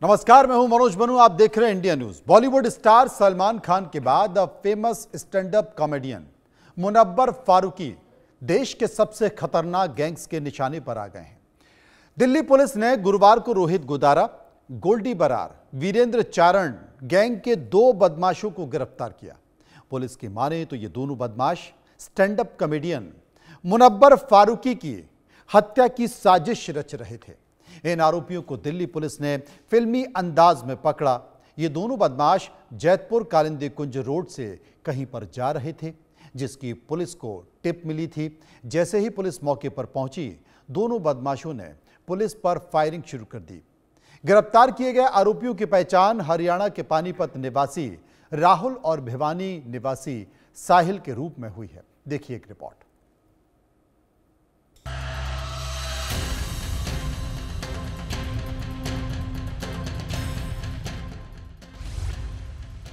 नमस्कार, मैं हूं मनोज बनू। आप देख रहे हैं India News. Bollywood star Salman Khan के बाद अब famous stand up comedian Munawar Faruqui देश के सबसे खतरनाक गैंग्स के निशाने पर आ गए हैं। दिल्ली पुलिस ने गुरुवार को रोहित गोदारा, गोल्डी बरार, वीरेंद्र चारण गैंग के 2 बदमाशों को गिरफ्तार किया। पुलिस की माने तो ये दोनों बदमाश stand up comedian Munawar Faruqui की हत्या की साजिश रच रहे थे। इन आरोपियों को दिल्ली पुलिस ने फिल्मी अंदाज में पकड़ा। ये दोनों बदमाश जैतपुर कालिंदी कुंज रोड से कहीं पर जा रहे थे, जिसकी पुलिस को टिप मिली थी। जैसे ही पुलिस मौके पर पहुंची, दोनों बदमाशों ने पुलिस पर फायरिंग शुरू कर दी। गिरफ्तार किए गए आरोपियों की पहचान हरियाणा के पानीपत निवासी राहुल और भिवानी निवासी साहिल के रूप में हुई है। देखिए एक रिपोर्ट।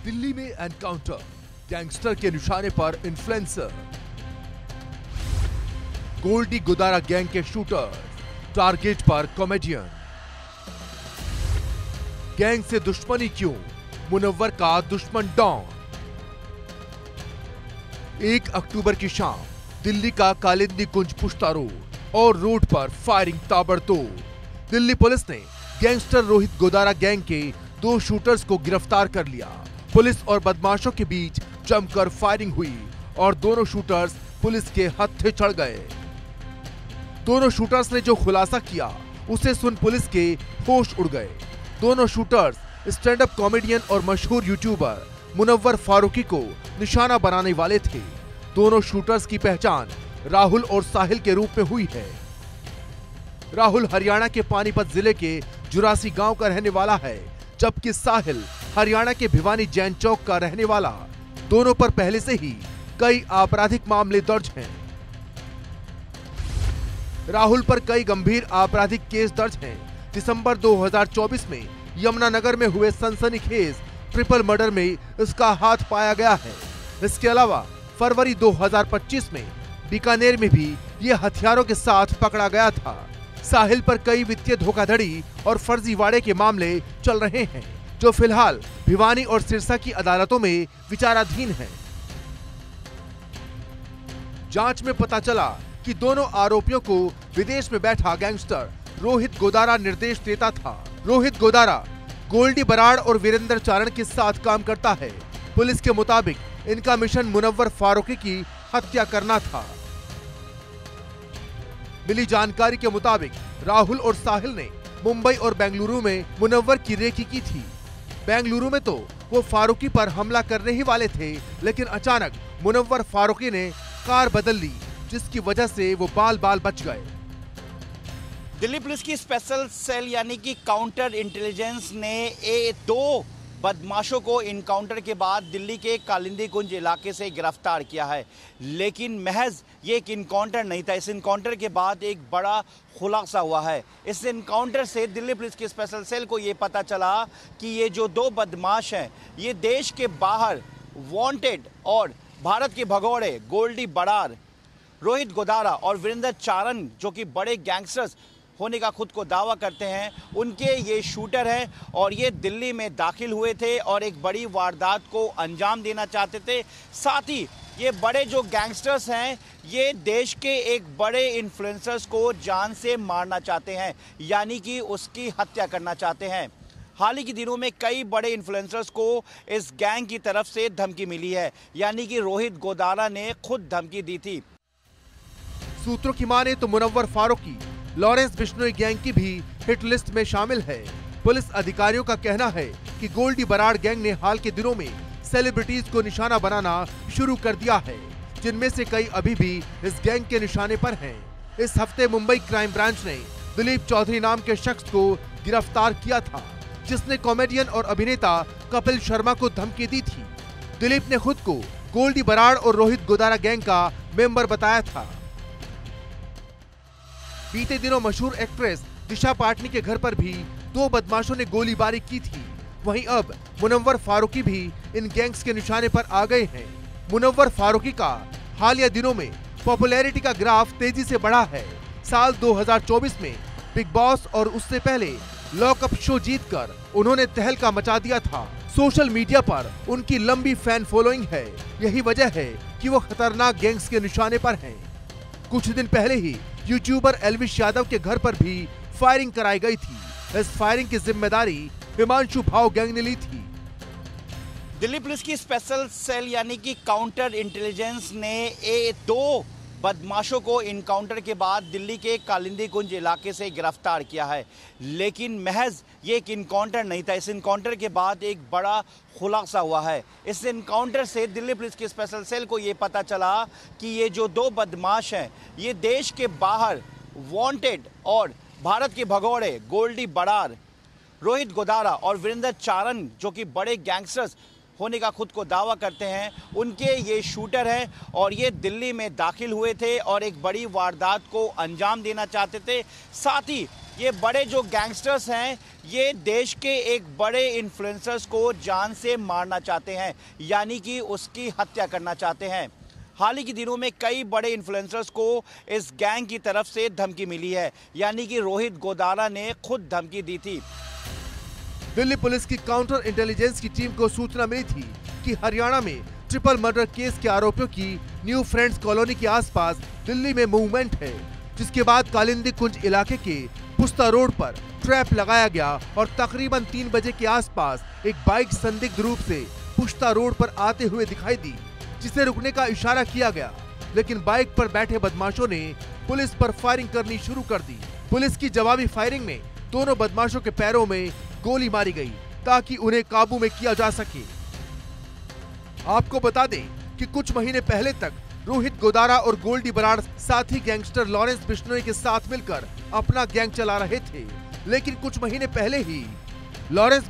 दिल्ली में एनकाउंटर, गैंगस्टर के निशाने पर इन्फ्लुएंसर। गोल्डी गोदारा गैंग के शूटर, टारगेट पर कॉमेडियन। गैंग से दुश्मनी क्यों, मुनव्वर का दुश्मन डॉन। 1 अक्टूबर की शाम दिल्ली का कालिंदी कुंज पुश्ता रोड और रोड पर फायरिंग ताबड़तोड़। दिल्ली पुलिस ने गैंगस्टर रोहित गोदारा गैंग के 2 शूटर्स को गिरफ्तार कर लिया। पुलिस और बदमाशों के बीच जमकर फायरिंग हुई और दोनों शूटर्स पुलिस के हत्थे चढ़ गए। दोनों शूटर्स ने जो खुलासा किया उसे सुन पुलिस के होश उड़ गए। दोनों शूटर्स स्टैंड अप कॉमेडियन और मशहूर यूट्यूबर मुनव्वर फारूकी को निशाना बनाने वाले थे। दोनों शूटर्स की पहचान राहुल और साहिल के रूप में हुई है। राहुल हरियाणा के पानीपत जिले के जुरासी गांव का रहने वाला है, जबकि साहिल हरियाणा के भिवानी जैन चौक का रहने वाला। दोनों पर पहले से ही कई आपराधिक मामले दर्ज हैं। राहुल पर कई गंभीर आपराधिक केस दर्ज हैं। दिसंबर 2024 में यमुनानगर में हुए सनसनीखेज ट्रिपल मर्डर में इसका हाथ पाया गया है। इसके अलावा फरवरी 2025 में बीकानेर में भी ये हथियारों के साथ पकड़ा गया था। साहिल पर कई वित्तीय धोखाधड़ी और फर्जीवाड़े के मामले चल रहे हैं, जो फिलहाल भिवानी और सिरसा की अदालतों में विचाराधीन है। जांच में पता चला कि दोनों आरोपियों को विदेश में बैठा गैंगस्टर रोहित गोदारा निर्देश देता था। रोहित गोदारा गोल्डी बराड़ और वीरेंद्र चारण के साथ काम करता है। पुलिस के मुताबिक इनका मिशन मुनव्वर फारूकी की हत्या करना था। मिली जानकारी के मुताबिक राहुल और साहिल ने मुंबई और बेंगलुरु में मुनव्वर की रेकी की थी। बेंगलुरु में तो वो फारूकी पर हमला करने ही वाले थे, लेकिन अचानक मुनव्वर फारूकी ने कार बदल ली, जिसकी वजह से वो बाल बाल बच गए। दिल्ली पुलिस की स्पेशल सेल यानी कि काउंटर इंटेलिजेंस ने 2 बदमाशों को इनकाउंटर के बाद दिल्ली के कालिंदी कुंज इलाके से गिरफ्तार किया है। लेकिन महज ये एक इनकाउंटर नहीं था। इस इनकाउंटर के बाद एक बड़ा खुलासा हुआ है। इस इनकाउंटर से दिल्ली पुलिस की स्पेशल सेल को ये पता चला कि ये जो 2 बदमाश हैं, ये देश के बाहर वांटेड और भारत के भगोड़े गोल्डी बरार, रोहित गोदारा और वीरेंद्र चारण, जो कि बड़े गैंगस्टर्स होने का खुद को दावा करते हैं, उनके ये शूटर हैं और ये दिल्ली में दाखिल हुए थे और एक बड़ी वारदात को अंजाम देना चाहते थे। साथ ही ये बड़े जो गैंगस्टर्स हैं, ये देश के एक बड़े इन्फ्लुएंसर्स को जान से मारना चाहते हैं, यानी कि उसकी हत्या करना चाहते हैं। हाल ही के दिनों में कई बड़े इन्फ्लुएंसर्स को इस गैंग की तरफ से धमकी मिली है, यानी कि रोहित गोदारा ने खुद धमकी दी थी। सूत्रों की माने तो मुनव्वर फारूकी लॉरेंस बिश्नोई गैंग की भी हिट लिस्ट में शामिल है। पुलिस अधिकारियों का कहना है कि गोल्डी बराड़ गैंग ने हाल के दिनों में सेलिब्रिटीज को निशाना बनाना शुरू कर दिया है, जिनमें से कई अभी भी इस गैंग के निशाने पर हैं। इस हफ्ते मुंबई क्राइम ब्रांच ने दिलीप चौधरी नाम के शख्स को गिरफ्तार किया था, जिसने कॉमेडियन और अभिनेता कपिल शर्मा को धमकी दी थी। दिलीप ने खुद को गोल्डी बराड़ और रोहित गोदारा गैंग का मेंबर बताया था। बीते दिनों मशहूर एक्ट्रेस दिशा पाटनी के घर पर भी 2 बदमाशों ने गोलीबारी की थी। वहीं अब मुनव्वर फारूकी भी इन गैंग्स के निशाने पर आ गए हैं। मुनव्वर फारूकी का हालिया दिनों में पॉपुलैरिटी का ग्राफ तेजी से बढ़ा है। साल 2024 में बिग बॉस और उससे पहले लॉकअप शो जीतकर उन्होंने तहलका मचा दिया था। सोशल मीडिया पर उनकी लंबी फैन फॉलोइंग है। यही वजह है कि वो खतरनाक गैंग्स के निशाने पर हैं। कुछ दिन पहले ही यूट्यूबर एल्विश यादव के घर पर भी फायरिंग कराई गई थी। इस फायरिंग की जिम्मेदारी हिमांशु भाव गैंग ने ली थी। दिल्ली पुलिस की स्पेशल सेल यानी कि काउंटर इंटेलिजेंस ने दो बदमाशों को इनकाउंटर के बाद दिल्ली के कालिंदी कुंज इलाके से गिरफ्तार किया है। लेकिन महज ये एक इनकाउंटर नहीं था। इस इनकाउंटर के बाद एक बड़ा खुलासा हुआ है। इस इनकाउंटर से दिल्ली पुलिस की स्पेशल सेल को ये पता चला कि ये जो दो बदमाश हैं ये देश के बाहर वांटेड और भारत के भगोड़े गोल्डी बरार, रोहित गोदारा और वीरेंद्र चारण जो कि बड़े गैंगस्टर्स होने का खुद को दावा करते हैं, उनके ये शूटर हैं और ये दिल्ली में दाखिल हुए थे और एक बड़ी वारदात को अंजाम देना चाहते थे। साथ ही ये बड़े जो गैंगस्टर्स हैं ये देश के एक बड़े इन्फ्लुएंसर्स को जान से मारना चाहते हैं, यानी कि उसकी हत्या करना चाहते हैं। हाल ही के दिनों में कई बड़े इन्फ्लुएंसर्स को इस गैंग की तरफ से धमकी मिली है, यानी कि रोहित गोदारा ने खुद धमकी दी थी। दिल्ली पुलिस की काउंटर इंटेलिजेंस की टीम को सूचना मिली थी कि हरियाणा में ट्रिपल मर्डर केस के आरोपियों की न्यू फ्रेंड्स कॉलोनी के आसपास दिल्ली में मूवमेंट है, जिसके बाद कालिंदी कुंज इलाके के पुस्ता रोड पर ट्रैप लगाया गया और तकरीबन 3 बजे के आसपास एक बाइक संदिग्ध रूप से पुस्ता रोड पर आते हुए दिखाई दी, जिसे रुकने का इशारा किया गया। लेकिन बाइक पर बैठे बदमाशों ने पुलिस पर फायरिंग करनी शुरू कर दी। पुलिस की जवाबी फायरिंग में दोनों बदमाशों के पैरों में गोली मारी गई ताकि उन्हें काबू में किया जा सके। आपको बता दें कि कुछ महीने पहले तक रोहित गोदारा और गोल्डी बराड़ साथी गैंगस्टर लॉरेंस बिश्नोई के साथ मिलकर अपना गैंग चला रहे थे। लेकिन कुछ महीने पहले ही लॉरेंस